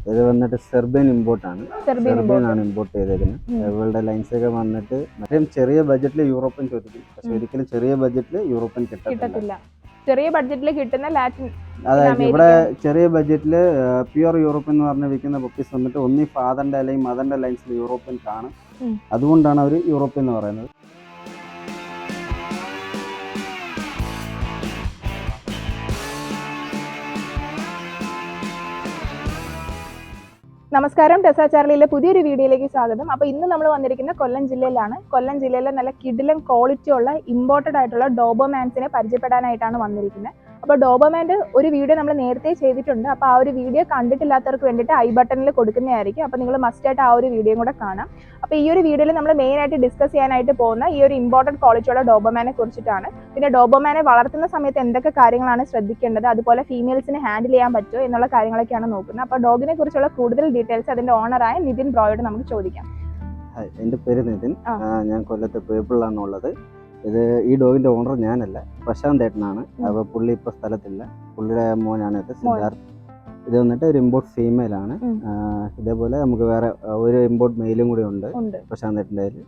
ഇത് വന്നിട്ട് Serbian ഇമ്പോർട്ടാണ്. സെർബിയനാണ് import ചെയ്തേക്കുന്നത്. ഇവളുടെ ലൈൻസ് ഒക്കെ വന്നിട്ട് മറ്റേ ചെറിയ ബഡ്ജറ്റിൽ യൂറോപ്യൻ ചോദിക്കും, പക്ഷെ ഒരിക്കലും ചെറിയ ബഡ്ജറ്റിൽ യൂറോപ്യൻ കിട്ടത്തില്ല. ചെറിയ ബഡ്ജറ്റിൽ കിട്ടുന്ന ലാറ്റിൻ, അതായത് ഇവിടെ ചെറിയ ബഡ്ജറ്റിൽ പ്യുവർ യൂറോപ്യൻ എന്ന് പറഞ്ഞ് വിൽക്കുന്ന പപ്പീസ് വന്നിട്ട് ഒന്നീ ഫാദറിന്റെ അല്ലെങ്കിൽ മദറിന്റെ ലൈൻസിൽ യൂറോപ്യൻ കാണും. അതുകൊണ്ടാണ് അവർ യൂറോപ്യൻ എന്ന് പറയുന്നത്. നമസ്കാരം, ടെസ ചാർലിയിലെ പുതിയൊരു വീഡിയോയിലേക്ക് സ്വാഗതം. അപ്പോൾ ഇന്ന് നമ്മൾ വന്നിരിക്കുന്ന കൊല്ലം ജില്ലയിലാണ്. കൊല്ലം ജില്ലയിലെ നല്ല കിടിലൻ ക്വാളിറ്റി ഉള്ള ഇമ്പോർട്ടഡ് ആയിട്ടുള്ള ഡോബർമാൻസിനെ പരിചയപ്പെടാനായിട്ടാണ് വന്നിരിക്കുന്നത്. അപ്പോൾ ഡോബർമാൻ്റെ ഒരു വീഡിയോ നമ്മൾ നേരത്തെ ചെയ്തിട്ടുണ്ട്. അപ്പോൾ ആ ഒരു വീഡിയോ കണ്ടിട്ടില്ലാത്തവർക്ക് വേണ്ടിയിട്ട് ഐ ബട്ടണിൽ കൊടുക്കുന്നതായിരിക്കും. അപ്പോൾ നിങ്ങൾ മസ്റ്റായിട്ട് ആ ഒരു വീഡിയോയും കൂടെ കാണാം. അപ്പോൾ ഈ ഒരു വീഡിയോയിൽ നമ്മൾ മെയിനായിട്ട് ഡിസ്കസ് ചെയ്യാനായിട്ട് പോകുന്ന ഈ ഒരു ഇമ്പോർട്ടൻറ്റ് ക്വാളിറ്റിയുള്ള ഡോബർമാനെ കുറിച്ചിട്ടാണ്. പിന്നെ ഡോബർമാനെ വളർത്തുന്ന സമയത്ത് എന്തൊക്കെ കാര്യങ്ങളാണ് ശ്രദ്ധിക്കേണ്ടത്, അതുപോലെ ഫീമെയിൽസിനെ ഹാൻഡിൽ ചെയ്യാൻ പറ്റുമോ എന്നുള്ള കാര്യങ്ങളൊക്കെയാണ് നോക്കുന്നത്. അപ്പോൾ ഡോഗിനെ കുറിച്ചുള്ള കൂടുതൽ ഡീറ്റെയിൽസ് അതിന്റെ ഓണറായ നിതിൻ ബ്രോയോട് നമുക്ക് ചോദിക്കാം. എൻ്റെ പേര് നിതിൻ, ഞാൻ കൊല്ലത്തെ പേപ്പിളിലാണുള്ളത്. ഈ ഡോഗിന്റെ ഓണർ ഞാനല്ല, പ്രശാന്ത് ഏട്ടനാണ്. അപ്പോൾ പുള്ളി ഇപ്പോൾ സ്ഥലത്തില്ല, പുള്ളിയുടെ മോനാണ് ഇത്, സിദ്ധാർത്ഥ്. ഇത് വന്നിട്ട് ഒരു ഇമ്പോർട്ട് ഫീമെയിൽ ആണ്. ഇതേപോലെ നമുക്ക് വേറെ ഒരു ഇമ്പോർട്ട് മെയിലും കൂടി ഉണ്ട് പ്രശാന്ത് ഏട്ടൻ്റെ കയ്യിൽ.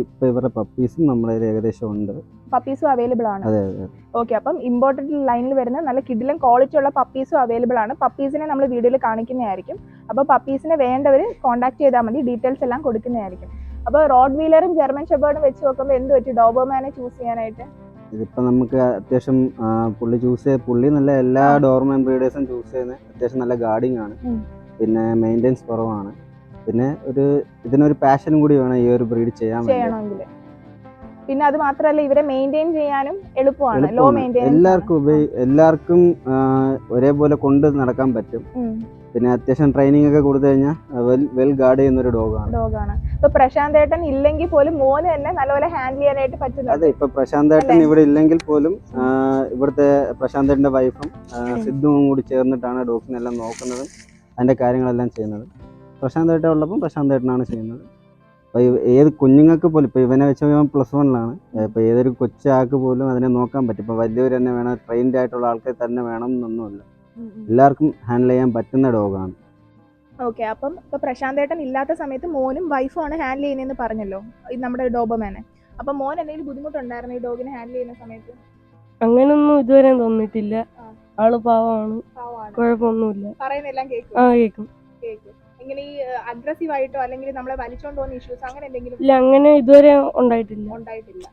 ഇപ്പൊ ഇവരുടെ പപ്പീസും നമ്മുടെ ഏകദേശം ഉണ്ട്. പപ്പീസും അവൈലബിൾ ആണ്. അതെ അതെ. ഓക്കെ, അപ്പം ഇമ്പോർട്ടഡ് ലൈനിൽ വരുന്ന നല്ല കിഡിലും ക്വാളിറ്റി ഉള്ള പപ്പീസും അവൈലബിൾ ആണ്. പപ്പീസിനെ നമ്മൾ വീഡിയോയിൽ കാണിക്കുന്നതായിരിക്കും. അപ്പോൾ പപ്പീസിനെ വേണ്ടവർ കോൺടാക്ട് ചെയ്താൽ മതി, ഡീറ്റെയിൽസ് എല്ലാം കൊടുക്കുന്നതായിരിക്കും. അപ്പോൾ റോഡ് വീലറും ജർമ്മൻ ഷെപ്പേർഡും വെച്ച് നോക്കുമ്പോൾ എന്ത് പറ്റി ഡോബർമാനെ ചൂസ് ചെയ്യാനായിട്ട്? ഇതിപ്പോ നമുക്ക് അത്യാവശ്യം പുള്ളി നല്ല എല്ലാ ഡോർമാൻ ബ്രീഡേഴ്സും ചൂസ് ചെയ്യുന്നത് അത്യാവശ്യം നല്ല ഗാർഡിങ് ആണ്, പിന്നെ മെയിൻ്റെനൻസ് കുറവാണ്, പിന്നെ ഇതിനൊരു പാഷനും കൂടി വേണം ഈ ഒരു ബ്രീഡ് ചെയ്യണമെങ്കിൽ. പിന്നെ അത് മാത്രമല്ല ഇവരെ മെയിൻറ്റെയിൻ ചെയ്യാനും എളുപ്പമാണ്. ലോ മെയിൻ്റെനൻസ്, എല്ലാവർക്കും ഒരേപോലെ കൊണ്ട് നടക്കാൻ പറ്റും. പിന്നെ അത്യാവശ്യം ട്രെയിനിങ് ഒക്കെ കൊടുത്തു കഴിഞ്ഞാൽ വെൽ ഗാർഡ് ചെയ്യുന്ന ഒരു ഡോഗാണ്. ഇപ്പൊ പ്രശാന്ത് ഏട്ടൻ ഇല്ലെങ്കിൽ പോലും മോന് തന്നെ നല്ലപോലെ ഹാൻഡിൽ ചെയ്യാനായിട്ട് പറ്റും. അതെ, ഇപ്പൊ പ്രശാന്ത് ഏട്ടൻ ഇവിടെ ഇല്ലെങ്കിൽ പോലും ഇവിടുത്തെ പ്രശാന്ത് ഏട്ടന്റെ വൈഫും സിദ്ധുവും കൂടി ചേർന്നിട്ടാണ് ഡോഗ്സിനെല്ലാം നോക്കുന്നതും അതിന്റെ കാര്യങ്ങളെല്ലാം ചെയ്യുന്നത്. പ്രശാന്ത് ഏട്ടൻ ഉള്ളപ്പം പ്രശാന്ത് ഏട്ടനാണ് ചെയ്യുന്നത്. അപ്പൊ ഏത് കുഞ്ഞുങ്ങൾക്ക് പോലും, ഇപ്പൊ ഇവനെ വെച്ച് ഇവൻ +1 ഇപ്പൊ ഏതൊരു കൊച്ചാൾക്ക് പോലും അതിനെ നോക്കാൻ പറ്റും. ഇപ്പൊ വലിയവർ തന്നെ വേണം, ട്രെയിൻഡ് ആയിട്ടുള്ള ആൾക്കാർ തന്നെ വേണം എന്നൊന്നുമില്ല, എല്ലാവർക്കും ഹാൻഡിൽ ചെയ്യാൻ പറ്റുന്ന ഡോഗാണ്. ഓക്കെ, അപ്പം ഇപ്പൊ പ്രശാന്ത് ഏട്ടൻ ഇല്ലാത്ത സമയത്ത് മോനും വൈഫും ആണ് ഹാൻഡിൽ ചെയ്യുന്നതെന്ന് പറഞ്ഞല്ലോ നമ്മുടെ ഡോബർമാനെ. അപ്പൊ മോൻ എന്തെങ്കിലും ബുദ്ധിമുട്ടുണ്ടായിരുന്നു ഈ ഡോഗിനെ ഹാൻഡിൽ ചെയ്യുന്ന സമയത്ത്? അങ്ങനൊന്നും ഇതുവരെ തോന്നിയിട്ടില്ല. ആള് പാവമാണ്, കുഴപ്പമൊന്നുമില്ല. പറയുന്നെല്ലാം കേൾക്കും. ഇങ്ങനെ ഈ അഗ്രസീവ് ആയിട്ടോ അല്ലെങ്കിൽ നമ്മളെ വലിച്ചോണ്ട് പോകുന്ന ഇഷ്യൂസ് അങ്ങനെ എന്തെങ്കിലും? ഇല്ല, അങ്ങനെ ഇതുവരെ ഉണ്ടായിട്ടില്ല.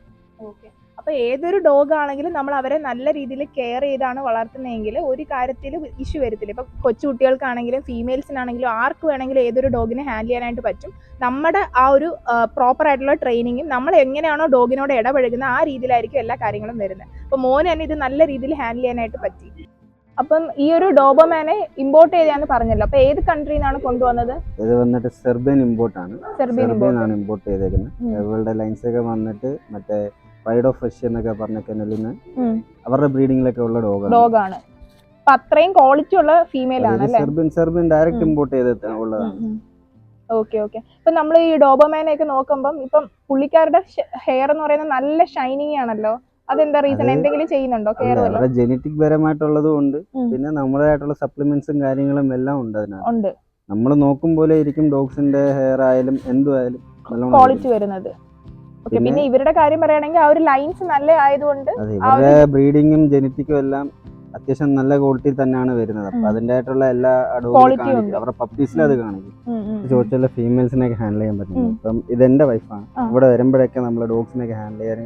ഓക്കെ, അപ്പൊ ഏതൊരു ഡോഗ് ആണെങ്കിലും നമ്മൾ അവരെ നല്ല രീതിയിൽ കെയർ ചെയ്താണ് വളർത്തുന്നതെങ്കിൽ ഒരു കാര്യത്തിൽ ഇഷ്യൂ വരത്തില്ല. ഇപ്പൊ കൊച്ചുകുട്ടികൾക്കാണെങ്കിലും ഫീമെയിൽസിനാണെങ്കിലും ആർക്ക് വേണമെങ്കിലും ഏതൊരു ഡോഗിനെ ഹാൻഡിൽ ചെയ്യാനായിട്ട് പറ്റും. നമ്മുടെ ആ ഒരു പ്രോപ്പർ ആയിട്ടുള്ള ട്രെയിനിങ്ങും നമ്മൾ എങ്ങനെയാണോ ഡോഗിനോട് ഇടപഴകുന്നത് ആ രീതിയിലായിരിക്കും എല്ലാ കാര്യങ്ങളും വരുന്നത്. അപ്പൊ മോന് തന്നെ ഇത് നല്ല രീതിയിൽ ഹാൻഡിൽ ചെയ്യാനായിട്ട് പറ്റി. അപ്പം ഈ ഒരു ഡോബർമാനെ ഇമ്പോർട്ട് ചെയ്താന്ന് പറഞ്ഞല്ലോ, അപ്പൊ ഏത് കൺട്രിയിൽ നിന്നാണ് കൊണ്ടുവന്നത്? ഇത് വന്നിട്ട് സെർബിയൻ ഇമ്പോർട്ടാണ്. സെർബിയനാണ് ഇമ്പോർട്ട് ചെയ്തേക്കുന്നത്. ഇവളുടെ ലൈൻസ് ഒക്കെ വന്നിട്ട് മറ്റേ പ്രൈഡ് ഓഫ് റഷ്യ എന്നൊക്കെ പറഞ്ഞ കെനലിന് അവരുടെ ബ്രീഡിംഗിലൊക്കെ ഉള്ള ഡോഗാണ്. അപ്പൊ അത്രയും ക്വാളിറ്റി ഉള്ള ഫീമെയിൽ ആണ് അല്ലേ? സെർബിയൻ ഡയറക്റ്റ് ഇമ്പോർട്ട് ചെയ്തിട്ടുള്ളതാണ്. ഓക്കെ. ഇപ്പൊ നമ്മൾ ഈ ഡോബർമാനെ ഒക്കെ നോക്കുമ്പോൾ ഇപ്പം പുള്ളിക്കാരുടെ ഹെയർ എന്ന് പറയുന്നത് നല്ല ഷൈനിങ് ആണല്ലോ, അതെന്താ റീസൺ? എന്തെങ്കിലും ചെയ്യുന്നുണ്ടോ? അവരുടെ ജനറ്റിക് പരമായിട്ടുള്ളതും ഉണ്ട്, പിന്നെ നമ്മുടേതായിട്ടുള്ള സപ്ലിമെന്റ്സും കാര്യങ്ങളും എല്ലാം ഉണ്ട് അതിനകത്ത്. നമ്മൾ നോക്കും പോലെ ഇരിക്കും ഡോഗ്സിന്റെ ഹെയർ ആയാലും എന്തുമായാലും ക്വാളിറ്റി വരുന്നത്. പിന്നെ ഇവരുടെ കാര്യം പറയുകയാണെങ്കിൽ ആ ഒരു ലൈൻസ് നല്ല ആയതുകൊണ്ട് ഇവരുടെ ബ്രീഡിങ്ങും ജനറ്റിക്കും എല്ലാം അത്യാവശ്യം നല്ല ക്വാളിറ്റി തന്നെയാണ് വരുന്നത്. അപ്പൊ അതിൻ്റെതായിട്ടുള്ള എല്ലാ ഡോഗും അവരുടെ പപ്പീസിലും അത് കാണിക്കും. ചോദിച്ചുള്ള ഫീമെയിൽസിനെയൊക്കെ ഹാൻഡിൽ ചെയ്യാൻ പറ്റും. അപ്പം ഇതെന്റെ വൈഫാണ്. ഇവിടെ വരുമ്പോഴൊക്കെ നമ്മൾ ഡോഗ്സിനെയൊക്കെ ഹാൻഡിൽ ചെയ്യാൻ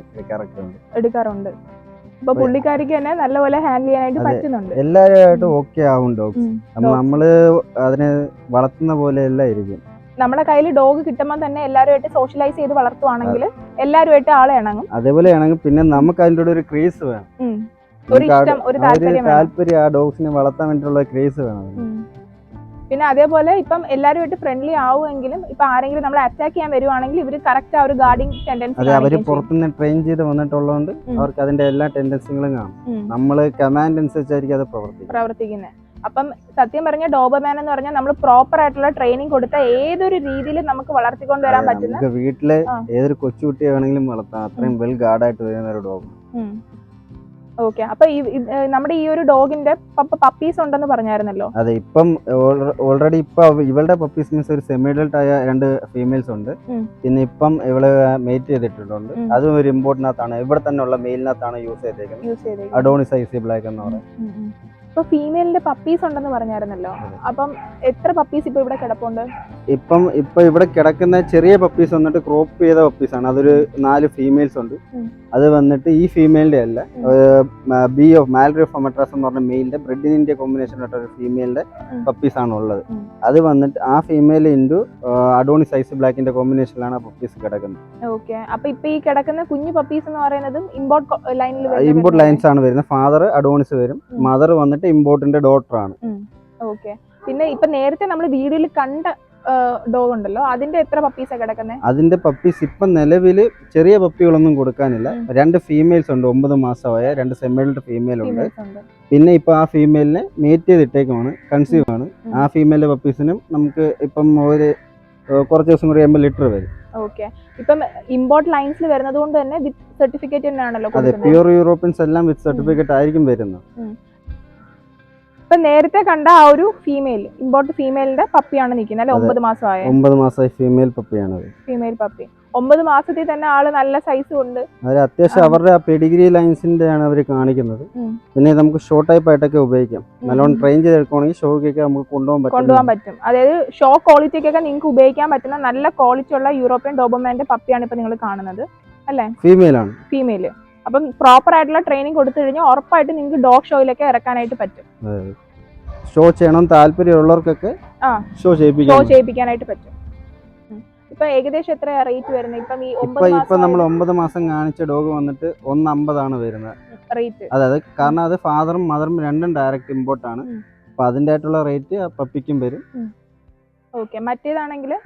എടുക്കാറുണ്ട്. അപ്പൊ പുള്ളിക്കാരിക്ക് തന്നെ നല്ലപോലെ ഹാൻഡിൽ ചെയ്യാനായിട്ട് പറ്റുന്നുണ്ട്. എല്ലാവരുമായിട്ട് ഓക്കെ ആവും ഡോഗ്സ്. നമ്മള് അതിനെ വളർത്തുന്ന പോലെ എല്ലാം ഇരിക്കും. നമ്മുടെ കയ്യിൽ ഡോഗ് കിട്ടുമ്പോൾ തന്നെ എല്ലാവരുമായിട്ട് സോഷ്യലൈസ് ചെയ്ത് വളർത്തുവാണെങ്കിൽ എല്ലാവരുമായിട്ട് ആളെ ഇണങ്ങും. അതേപോലെ ഇണങ്ങും. പിന്നെ നമുക്ക് അതിൻ്റെ ഒരു ക്രേസ് വേണം, ഒരു താല്പര്യം, ആ ഡോഗ്സിനെ വളർത്താൻ വേണ്ടിയുള്ള ക്രേസ് വേണം. പിന്നെ അതേപോലെ ഇപ്പം എല്ലാവരുമായിട്ട് ഫ്രണ്ട്ലി ആവുമെങ്കിലും ഇപ്പൊ ആരെങ്കിലും നമ്മളെ അറ്റാക്ക് ചെയ്യാൻ വരുവാണെങ്കിൽ ഇവര് കറക്റ്റ് ആ ഒരു ഗാർഡിങ് ടെൻഡൻസി, അവര് പുറത്തുനിന്ന് ട്രെയിൻ ചെയ്ത് വന്നിട്ടുള്ളതുകൊണ്ട് അവർക്ക് അതിന്റെ എല്ലാ ടെൻഡൻസികളും കാണും. നമ്മള് കമാൻഡ് അനുസരിച്ചായിരിക്കും അത് പ്രവർത്തിക്കുന്നത്. അപ്പം സത്യം പറഞ്ഞ ഡോബർമാൻ എന്ന് പറഞ്ഞാൽ നമ്മൾ പ്രോപ്പർ ആയിട്ടുള്ള ട്രെയിനിങ് കൊടുത്ത ഏതൊരു രീതിയിൽ നമുക്ക് വളർത്തിക്കൊണ്ട് വരാൻ പറ്റുന്ന, വീട്ടില് ഏതൊരു കൊച്ചുകുട്ടിയെ വേണമെങ്കിലും വളർത്താം. അത്രയും വെൽ ഗാർഡായിട്ട് വരുന്ന ഒരു ഡോഗ്. ഓക്കെ. അപ്പൊ നമ്മുടെ ഈ ഒരു ഡോഗിന്റെ പപ്പീസ് ഉണ്ടെന്ന് പറഞ്ഞായിരുന്നല്ലോ. അതെ, ഇപ്പം ഓൾറെഡി ഇപ്പൊ ഇവളുടെ പപ്പീസ് മീൻസ് ഒരു സെമി അഡൽട്ട് ആയ 2 ഫീമെയിൽസ് ഉണ്ട്. പിന്നെ ഇപ്പം ഇവള് മേറ്റ് ചെയ്തിട്ടുണ്ട്. അതും ഒരു ഇമ്പോർട്ടിനകത്താണ്, ഇവിടെ തന്നെ ഉള്ള മെയിലിനകത്താണ് യൂസ് ചെയ്തേക്കുന്നത്. അഡോണിസ് ഐസി ബ്ലാക്ക് എന്ന് പറയും. ഇപ്പൊ ഫീമെയിലിന്റെ പപ്പീസ് ഉണ്ടെന്ന് പറഞ്ഞായിരുന്നല്ലോ. അപ്പം എത്ര പപ്പീസ് ഇപ്പൊ ഇവിടെ കിടപ്പുണ്ട്? ഇപ്പൊ ഇവിടെ കിടക്കുന്ന ചെറിയ പപ്പീസ് വന്നിട്ട് ക്രോപ്പ് ചെയ്ത പപ്പീസ് ആണ്. അതൊരു 4 ഫീമെയിൽസ് ഉണ്ട്. അത് വന്നിട്ട് ഈ ഫീമെയിലിന്റെ അല്ല, ബി ഓഫ് മാൽറി ഓഫ് അമട്രാസ് എന്ന് പറഞ്ഞ മെയിലിന്റെ ബ്രെഡിനിന്റെ കോമ്പിനേഷൻ ആയിട്ട് ഒരു ഫീമെയിലിന്റെ പപ്പീസ് ആണ് ഉള്ളത്. അത് വന്നിട്ട് ആ ഫീമെയിൽ ഇൻറ്റു അഡോണിസ് ഐസ് ബ്ലാക്കിന്റെ കോമ്പിനേഷനിലാണ് ആ പപ്പീസ് കിടക്കുന്നത്. ഓക്കെ. അപ്പൊ ഇപ്പൊ ഈ കിടക്കുന്ന കുഞ്ഞു പപ്പീസ് എന്ന് പറയുന്നത് ഇമ്പോർട്ട് ലൈൻസ് ആണ് വരുന്നത്. ഫാദർ അഡോണിസ് വരും, മദർ വന്നിട്ട് ഇമ്പോർട്ടിന്റെ ഡോട്ടർ ആണ്. ഓക്കെ. പിന്നെ ഇപ്പൊ നേരത്തെ നമ്മൾ വീഡിയോയിൽ കണ്ട ഡോഗ് ഉണ്ടല്ലോ, അതിന്റെ എത്ര പപ്പീസാ കിടക്കുന്നത്? അതിന്റെ പപ്പീസ് ഇപ്പൊ നിലവിൽ ചെറിയ പപ്പികളൊന്നും കൊടുക്കാനില്ല. 2 ഫീമെയിൽസ് ഉണ്ട്, 9 മാസമായ 2 സെമിഅഡൽട്ട് ഫീമെയിൽ ഉണ്ട്. പിന്നെ ഇപ്പൊ ആ ഫീമെയിലിനെ മേറ്റ് ചെയ്തിട്ടേക്കുമാണ്, കൺസീവ് ആണ്. ആ ഫീമെയിലിന്റെ പപ്പീസിനും നമുക്ക് ഇപ്പം ഒരു കുറച്ച് ദിവസം കൂടി കഴിയുമ്പോൾ ലിറ്റർ വരും. ഓക്കെ. ഇപ്പം ഇമ്പോർട്ട് ലൈൻസിൽ വരുന്നത് കൊണ്ട് തന്നെ വിത്ത് സർട്ടിഫിക്കറ്റ് തന്നെയാണല്ലോ? അതെ, പ്യൂർ യൂറോപ്യൻസ് എല്ലാം വിത്ത് സർട്ടിഫിക്കറ്റ് ആയിരിക്കും വരുന്നത്. ഇപ്പൊ നേരത്തെ കണ്ട ആ ഒരു ഇമ്പോർട്ട് ഫീമെയിലിന്റെ പപ്പിയാണ് നിൽക്കുന്നത് അല്ലെ? 9 മാസമായ 9 മാസമായ ഫീമെയിൽ പപ്പിയാണ്. ഫീമെയിൽ പപ്പി 9 മാസത്തിൽ തന്നെ ആള് നല്ല സൈസും ഉണ്ട്. അവർ അത്യാവശ്യം അവരുടെ ആ പെഡിഗ്രി ലൈൻസിന്റെ ആണ് അവർ കാണിക്കുന്നത്. പിന്നെ നമുക്ക് ഷോ ടൈപ്പ് ആയിട്ടൊക്കെ ഉപയോഗിക്കാം. നല്ലോണം ട്രെയിൻ ചെയ്തെടുക്കുകയാണെങ്കിൽ ഷോക്കൊക്കെ നമുക്ക് കൊണ്ടുപോകാൻ പറ്റും. അതായത് ഷോ ക്വാളിറ്റിക്കൊക്കെ നിങ്ങൾക്ക് ഉപയോഗിക്കാൻ പറ്റുന്ന നല്ല ക്വാളിറ്റി ഉള്ള യൂറോപ്യൻ ഡോബർമാന്റെ പപ്പിയാണ് ഇപ്പൊ നിങ്ങൾ കാണുന്നത് അല്ലെ? ഫീമെയിൽ ആണ്. ഫീമെയിൽ. അപ്പം പ്രോപ്പർ ആയിട്ടുള്ള ട്രെയിനിങ് കൊടുത്തു കഴിഞ്ഞാൽ ഉറപ്പായിട്ട് നിങ്ങൾക്ക് ഡോഗ് ഷോയിലൊക്കെ ഇറക്കാനായിട്ട് പറ്റും. ഷോ ചെയ്യണം താല്പര്യമുള്ളവർക്കൊക്കെ ഷോ ചെയ്യിപ്പിക്കാനായിട്ട് പറ്റും. ഇപ്പൊ ഏകദേശം എത്ര റേറ്റ് വരുന്നത്? ഇപ്പൊ നമ്മൾ 9 മാസം കാണിച്ച ഡോഗ് വന്നിട്ട് 150 ആണ് വരുന്നത് റേറ്റ്. അതായത് കാരണം അത് ഫാദറും മദറും രണ്ടും ഡയറക്റ്റ് ഇമ്പോർട്ട് ആണ്. അപ്പൊ അതിന്റെ ആയിട്ടുള്ള റേറ്റ് പപ്പിക്കും വരും.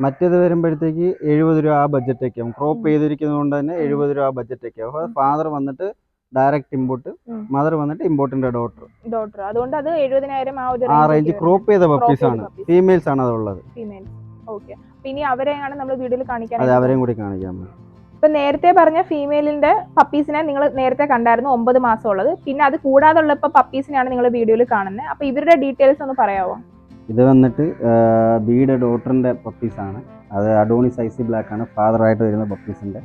മറ്റേത് വരുമ്പോഴത്തേക്ക് 70 രൂപ ആ ബഡ്ജറ്റൊക്കെ ആവും. ക്രോപ്പ് ചെയ്തിരിക്കുന്നത് കൊണ്ട് തന്നെ 70 രൂപ ബഡ്ജറ്റ് ഒക്കെ ആവും. ഫാദർ വന്നിട്ട് ഡയറക്റ്റ് ഇമ്പോർട്ട്, മദർ വന്നിട്ട് ഇമ്പോർട്ടിന്റെ ഡോട്ടർ. അതുകൊണ്ട് അത് 70,000 ആ റേഞ്ച്. ക്രോപ്പ് ചെയ്ത പപ്പീസ് ആണ്, ഫീമെയിൽസ് ആണ് അതുള്ളത്. ഇനി അവരെയാണ് നമ്മൾ വീഡിയോയിൽ കാണിക്കാൻ. അതെ, അവരെയും കൂടി കാണിക്കാം. ഇപ്പൊ നേരത്തെ പറഞ്ഞ ഫീമെയിലിന്റെ പപ്പീസിനെ നിങ്ങൾ നേരത്തെ കണ്ടായിരുന്നു, 9 മാസം ഉള്ളത്. പിന്നെ അത് കൂടാതുള്ള ഇപ്പൊ പപ്പീസിനെയാണ് നിങ്ങൾ വീഡിയോയിൽ കാണുന്നത്. അപ്പൊ ഇവരുടെ ഡീറ്റെയിൽസ് ഒന്ന് പറയാമോ? ഇത് വന്നിട്ട് ബിയുടെ ഡോട്ടറിന്റെ പപ്പീസാണ്. അത് അഡോണിസ് ഐസി ബ്ലാക്ക് ആണ് ഫാദറായിട്ട് വരുന്ന പപ്പീസിന്റെ.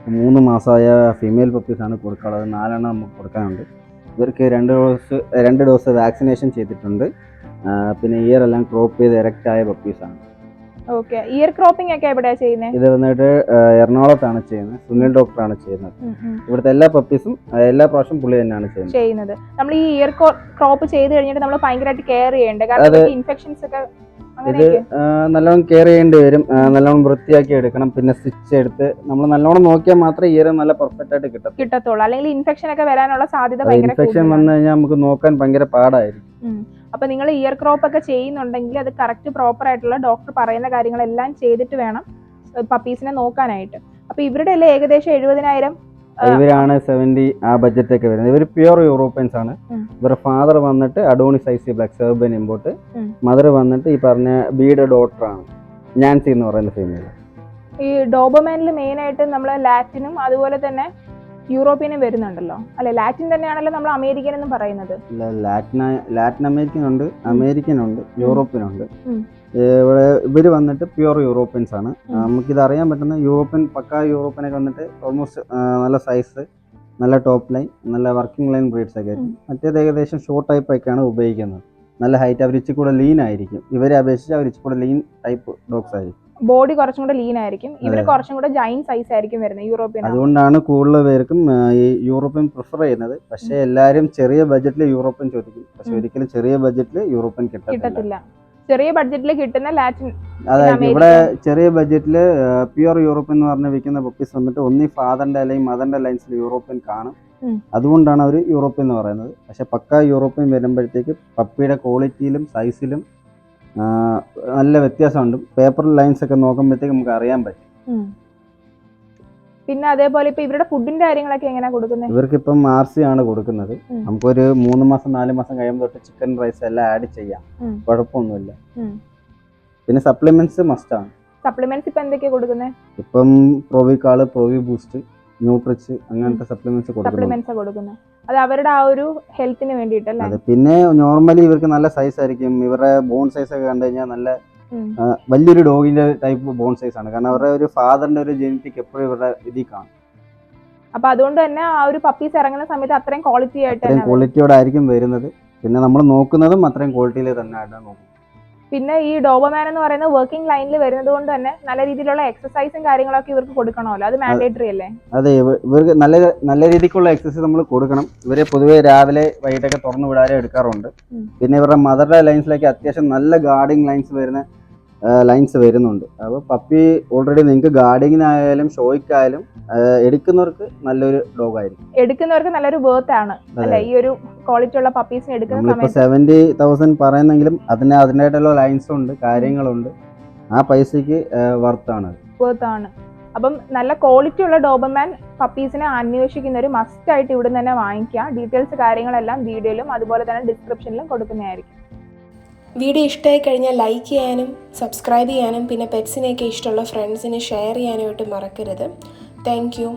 3 മാസമായ ഫീമെയിൽ പപ്പീസാണ് കൊടുക്കാനുള്ളത്. 4 എണ്ണം നമുക്ക് കൊടുക്കാനുണ്ട്. ഇവർക്ക് 2 ഡോസ് വാക്സിനേഷൻ ചെയ്തിട്ടുണ്ട്. പിന്നെ ഇയർ എല്ലാം ക്രോപ്പ് ചെയ്ത് എറക്റ്റ് ആയ പപ്പീസാണ്. ഓക്കെ. ഇയർ ക്രോപ്പിംഗ് ഒക്കെ എവിടെയാ ചെയ്യുന്നത്? ഇത് വന്നിട്ട് എറണാകുളത്താണ് ചെയ്യുന്നത്. സുനിൽ ഡോക്ടറാണ് ചെയ്യുന്നത്. ഇവിടുത്തെ എല്ലാ പപ്പീസും എല്ലാ പ്രാവശ്യം പുള്ളി തന്നെയാണ് ചെയ്യുന്നത്. നമ്മൾ ഈ ഇയർ ക്രോപ്പ് ചെയ്ത് കഴിഞ്ഞിട്ട് നമ്മൾ ഭയങ്കരമായിട്ട് കെയർ ചെയ്യേണ്ടത്, കാരണം ഇൻഫെക്ഷൻസ് ഒക്കെ ഇത് നല്ലോണം കെയർ ചെയ്യേണ്ടി വരും. നല്ലോണം വൃത്തിയാക്കി എടുക്കണം. പിന്നെ സ്റ്റിച്ച് എടുത്ത് നമ്മൾ നല്ലോണം നോക്കിയാൽ മാത്രമേ ഇയർ നല്ല പെർഫെക്റ്റ് ആയിട്ട് കിട്ടത്തുള്ളൂ. അല്ലെങ്കിൽ ഇൻഫെക്ഷൻ ഒക്കെ വരാനുള്ള സാധ്യത ഇൻഫെക്ഷൻ വന്നു കഴിഞ്ഞാൽ നമുക്ക് നോക്കാൻ ഭയങ്കര പാടായിരിക്കും. അപ്പൊ നിങ്ങൾ ഇയർ ക്രോപ്പ് ഒക്കെ ചെയ്യുന്നുണ്ടെങ്കിൽ അത് കറക്റ്റ് പ്രോപ്പർ ആയിട്ടുള്ള ഡോക്ടർ പറയുന്ന കാര്യങ്ങളെല്ലാം ചെയ്തിട്ട് വേണം പപ്പീസിനെ നോക്കാനായിട്ട്. അപ്പൊ ഇവരുടെ എല്ലാം ഏകദേശം 70,000. ഇവരാണ് 70 ആ ബഡ്ജറ്റ് ഒക്കെ വരുന്നത്. ഇവർ പ്യൂർ യൂറോപ്യൻസ് ആണ്. ഇവരുടെ ഫാദർ വന്നിട്ട് Adonis icy black Serbian import, mother വന്നിട്ട് ഈ പറഞ്ഞ ബിയുടെ ഡോട്ടർ ആണ്, നാൻസി എന്ന് പറയുന്ന ഫീമെയിൽ. ഈ ഡോബർമാനിൽ മെയിൻ ആയിട്ട് നമ്മൾ ലാറ്റിനും അതുപോലെ തന്നെ യൂറോപ്യനും വരുന്നുണ്ടല്ലോ അല്ലെ? ലാറ്റിൻ തന്നെയാണല്ലോ നമ്മൾ അമേരിക്കൻ എന്ന് പറയുന്നത്. ലാറ്റിൻ അമേരിക്കൻ ഉണ്ട്, അമേരിക്കൻ ഉണ്ട്, യൂറോപ്യൻ ഉണ്ട്. ഇവിടെ ഇവര് വന്നിട്ട് പ്യൂർ യൂറോപ്യൻസ് ആണ്. നമുക്കിത് അറിയാൻ പറ്റുന്ന പക്കാ യൂറോപ്യനൊക്കെ വന്നിട്ട് ഓൾമോസ്റ്റ് നല്ല സൈസ്, നല്ല ടോപ്പ് ലൈൻ, നല്ല വർക്കിംഗ് ലൈൻ ബ്രീഡ്സ് ഒക്കെ ആയിരിക്കും. മറ്റേത് ഏകദേശം ഷോർട്ട് ടൈപ്പ് ഒക്കെയാണ് ഉപയോഗിക്കുന്നത്. നല്ല ഹൈറ്റ്, അവർ ഇച്ചിരി കൂടെ ലീൻ ആയിരിക്കും. ഇവരെ അപേക്ഷിച്ച് അവർ ഇച്ചിരി കൂടെ ലീൻ ടൈപ്പ് ഡോഗ്സ് ആയിരിക്കും. ബോഡി കുറച്ചും കൂടെ ലീൻ ആയിരിക്കും. ഇവര് കുറച്ചും കൂടെ ജൈന്റ് സൈസ് ആയിരിക്കും വരുന്നത് യൂറോപ്യൻ. അതുകൊണ്ടാണ് കൂടുതൽ പേർക്കും ഈ യൂറോപ്യൻ പ്രിഫർ ചെയ്യുന്നത്. പക്ഷെ എല്ലാരും ചെറിയ ബഡ്ജറ്റിൽ യൂറോപ്യൻ ചോദിക്കും. പക്ഷെ ഒരിക്കലും ചെറിയ ബഡ്ജറ്റിൽ യൂറോപ്യൻ കിട്ടത്തില്ല. ചെറിയ ബഡ്ജറ്റിൽ കിട്ടുന്ന ലാറ്റിൻ, അതായത് ഇവിടെ ചെറിയ ബഡ്ജറ്റിൽ പ്യൂർ യൂറോപ്യൻ എന്ന് പറഞ്ഞ് വിൽക്കുന്ന പപ്പീസ് വന്നിട്ട് ഒന്നി ഫാദറിന്റെ അല്ലെങ്കിൽ മദറിന്റെ ലൈൻസിൽ യൂറോപ്യൻ കാണും. അതുകൊണ്ടാണ് അവർ യൂറോപ്യൻ എന്ന് പറയുന്നത്. പക്ഷെ പക്ക യൂറോപ്യൻ വരുമ്പോഴത്തേക്ക് പപ്പിയുടെ ക്വാളിറ്റിയിലും സൈസിലും നല്ല വ്യത്യാസമുണ്ട്. പേപ്പർ ലൈൻസ് ഒക്കെ നോക്കുമ്പോഴത്തേക്ക് നമുക്ക് അറിയാൻ പറ്റും. പിന്നെ അതേപോലെ ഇപ്പൊ ഇവരുടെ ഫുഡിന്റെ കാര്യങ്ങളൊക്കെ എങ്ങനെയാ കൊടുക്കുന്നത്? ഇവർക്ക് ഇപ്പം RC ആണ് കൊടുക്കുന്നത്. നമുക്കൊരു 3 മാസം 4 മാസം കഴിയുമ്പോൾ തൊട്ട് ചിക്കൻ റൈസ് എല്ലാം ആഡ് ചെയ്യാം, കുഴപ്പമൊന്നുമില്ല. പിന്നെ സപ്ലിമെന്റ്സ് മസ്റ്റ് ആണ്. സപ്ലിമെന്റ്സ് ഇപ്പൊ എന്തൊക്കെയാ കൊടുക്കുന്നത്? ഇപ്പം പ്രോവിക്കാള്, പ്രോവി ബൂസ്റ്റ്, ന്യൂട്രിച്ച് അങ്ങനത്തെ സപ്ലിമെന്റ്സ് കൊടുക്കുന്നുണ്ട്. സപ്ലിമെന്റ്സ് കൊടുക്കുന്നത് അത് അവരുടെ ആ ഒരു ഹെൽത്തിന് വേണ്ടിയിട്ടല്ലേ? അതെ, പിന്നെ നോർമലി ഇവർക്ക് നല്ല സൈസ് ആയിരിക്കും. ഇവരുടെ ബോൺ സൈസ് ഒക്കെ കണ്ടു കഴിഞ്ഞാൽ നല്ല വലിയൊരു ഡോഗിന്റെ ടൈപ്പ് ബോൺ സൈസ് ആണ്. കാരണം അവരുടെ ഒരു ഫാദറിന്റെ ഒരു ജെനറ്റിക് എപ്പോഴും ഇവരുടെ ഇതിൽ കാണും. അപ്പൊ അതുകൊണ്ട് തന്നെ ആ ഒരു പപ്പീസ് ഇറങ്ങുന്ന സമയത്ത് അത്രയും ക്വാളിറ്റി ആയിട്ട് അത്രയും ക്വാളിറ്റിയോടെ ആയിരിക്കും വരുന്നത്. പിന്നെ നമ്മൾ നോക്കുന്നതും അത്രയും ക്വാളിറ്റിയിൽ തന്നെ ആയിട്ടാണ് നോക്കുന്നത്. പിന്നെ ഈ ഡോബർമാൻ എന്ന് പറയുന്നത് വർക്കിംഗ് ലൈനിൽ വരുന്നത് കൊണ്ട് തന്നെ നല്ല രീതിയിലുള്ള എക്സസൈസും കാര്യങ്ങളൊക്കെ ഇവർക്ക് കൊടുക്കണമല്ലോ, അത് മാൻഡേറ്ററി അല്ലേ? അതെ, ഇവർക്ക് നല്ല നല്ല രീതിക്കുള്ള എക്സസൈസ് നമ്മൾ കൊടുക്കണം. ഇവരെ പൊതുവേ രാവിലെ വൈകിട്ടൊക്കെ തുറന്നു വിടാതെ എടുക്കാറുണ്ട്. പിന്നെ ഇവരുടെ മദറുടെ ലൈൻസിലേക്ക് അത്യാവശ്യം നല്ല ഗാർഡിങ് ലൈൻസ് വരുന്നുണ്ട്. അപ്പോൾ പപ്പി ഓൾറെഡി നിങ്ങൾക്ക് ഗാർഡിങ്ങിനായാലും ഷോയ്ക്കായാലും എടുക്കുന്നവർക്ക് നല്ലൊരു ഡോഗ് ആയിരിക്കും. എടുക്കുന്നവർക്ക് നല്ലൊരു വേർത്ത് ആണ് അല്ലെ ഈ ഒരു ക്വാളിറ്റി ഉള്ള പപ്പീസിനെ എടുക്കുന്ന സമയത്ത്. 70,000 പറയുന്നെങ്കിലും അതിൻ്റെതായിട്ടുള്ള ലൈൻസും ഉണ്ട്, കാര്യങ്ങളുണ്ട്. ആ പൈസക്ക് വർത്താണ്. അപ്പം നല്ല ക്വാളിറ്റി ഉള്ള ഡോബർമാൻ പപ്പീസിനെ അന്വേഷിക്കുന്നവർ മസ്റ്റ് ആയിട്ട് ഇവിടെ തന്നെ വാങ്ങിക്കുക. ഡീറ്റെയിൽസ് കാര്യങ്ങളെല്ലാം വീഡിയോയിലും അതുപോലെ തന്നെ ഡിസ്ക്രിപ്ഷനിലും കൊടുക്കുന്നതായിരിക്കും. വീഡിയോ ഇഷ്ടമായി കഴിഞ്ഞാൽ ലൈക്ക് ചെയ്യാനും സബ്സ്ക്രൈബ് ചെയ്യാനും പിന്നെ പെറ്റ്സിനെയൊക്കെ ഇഷ്ടമുള്ള ഫ്രണ്ട്സിന് ഷെയർ ചെയ്യാനായിട്ട് മറക്കരുത്. Thank you.